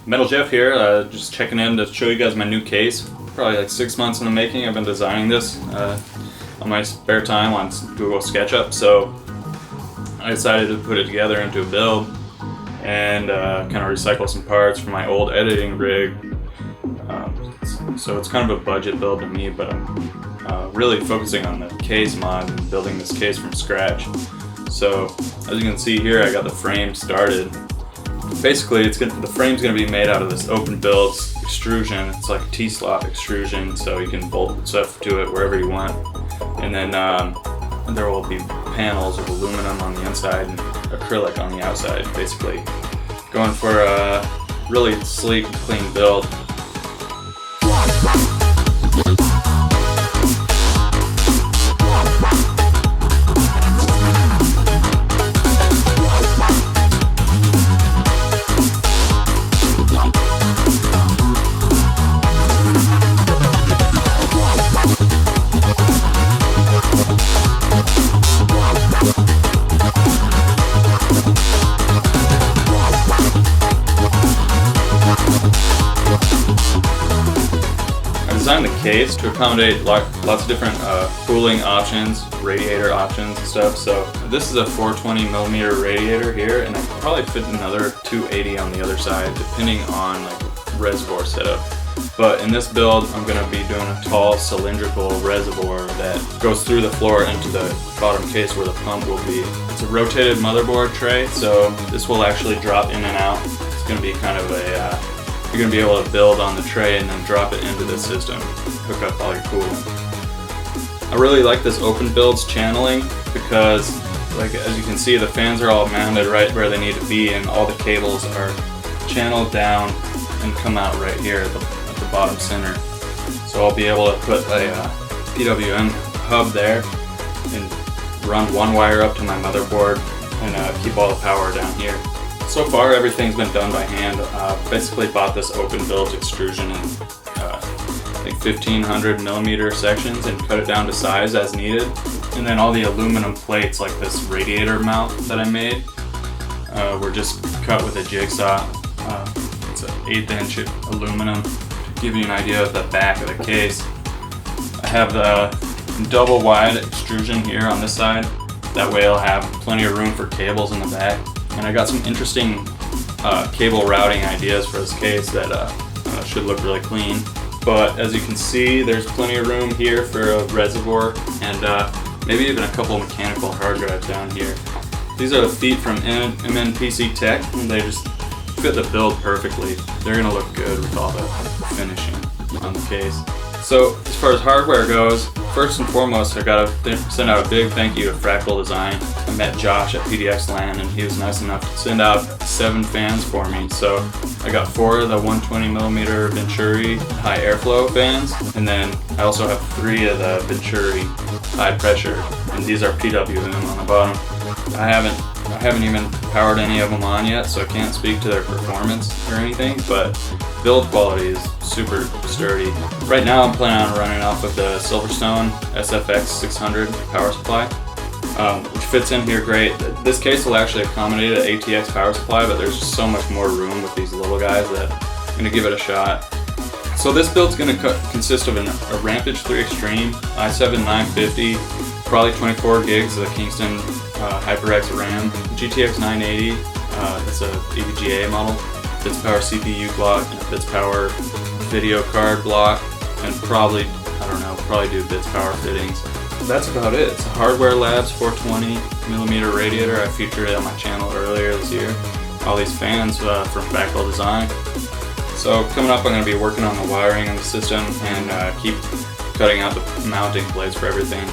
Metal Jeff here, just checking in to show you guys my new case. Probably like 6 months in the making. I've been designing this on my spare time on Google SketchUp, so I decided to put it together into a build and kind of recycle some parts from my old editing rig. So it's kind of a budget build to me, but I'm really focusing on the case mod and building this case from scratch. So as you can see here, I got the frame started. Basically, the frame's going to be made out of this open builds extrusion. It's like a T-slot extrusion, so you can bolt stuff to it wherever you want. And then there will be panels of aluminum on the inside and acrylic on the outside, basically. Going for a really sleek, clean build. I designed the case to accommodate lots of different cooling options, radiator options and stuff. So this is a 420mm radiator here, and I could probably fit another 280 on the other side depending on like reservoir setup. But in this build, I'm going to be doing a tall cylindrical reservoir that goes through the floor into the bottom case where the pump will be. It's a rotated motherboard tray, so this will actually drop in and out. It's going to be kind of a you're going to be able to build on the tray and then drop it into the system, hook up all your cooling. I really like this open builds channeling because, like as you can see, the fans are all mounted right where they need to be, and all the cables are channeled down and come out right here at the bottom center. So I'll be able to put a PWM hub there and run one wire up to my motherboard and keep all the power down here. So far, everything's been done by hand. Basically bought this open build extrusion in like 1500mm sections and cut it down to size as needed. And then all the aluminum plates, like this radiator mount that I made, were just cut with a jigsaw. It's an 1/8 inch aluminum to give you an idea of the back of the case. I have the double wide extrusion here on this side. That way I'll have plenty of room for cables in the back. And I got some interesting cable routing ideas for this case that should look really clean. But as you can see, there's plenty of room here for a reservoir and maybe even a couple of mechanical hard drives down here. These are the feet from MNPC Tech, and they just fit the build perfectly. They're going to look good with all the finishing on the case. So as far as hardware goes, first and foremost, I gotta send out a big thank you to Fractal Design. I met Josh at PDX Land, and he was nice enough to send out 7 fans for me. So I got 4 of the 120mm Venturi high airflow fans, and then I also have 3 of the Venturi high pressure, and these are PWM on the bottom. I haven't even powered any of them on yet, so I can't speak to their performance or anything, but build quality is super sturdy. Right now I'm planning on running off of the Silverstone SFX 600 power supply, which fits in here great. This case will actually accommodate an ATX power supply, but there's just so much more room with these little guys that I'm going to give it a shot. So this build's going to consist of a Rampage 3 Extreme, i7 950, probably 24 gigs of the Kingston HyperX RAM, GTX 980, it's a EVGA model, Bits Power CPU block, and a Bits Power video card block, and probably do Bits Power fittings. That's about it. It's a Hardware Labs 420mm radiator. I featured it on my channel earlier this year. All these fans from Fractal Design. So coming up, I'm going to be working on the wiring of the system and keep cutting out the mounting plates for everything.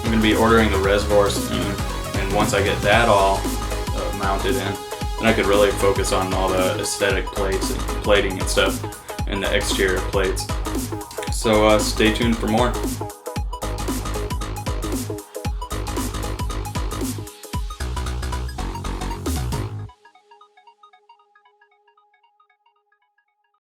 I'm going to be ordering the reservoir soon, and once I get that all mounted in, then I could really focus on all the aesthetic plates and plating and stuff, and the exterior plates. So stay tuned for more.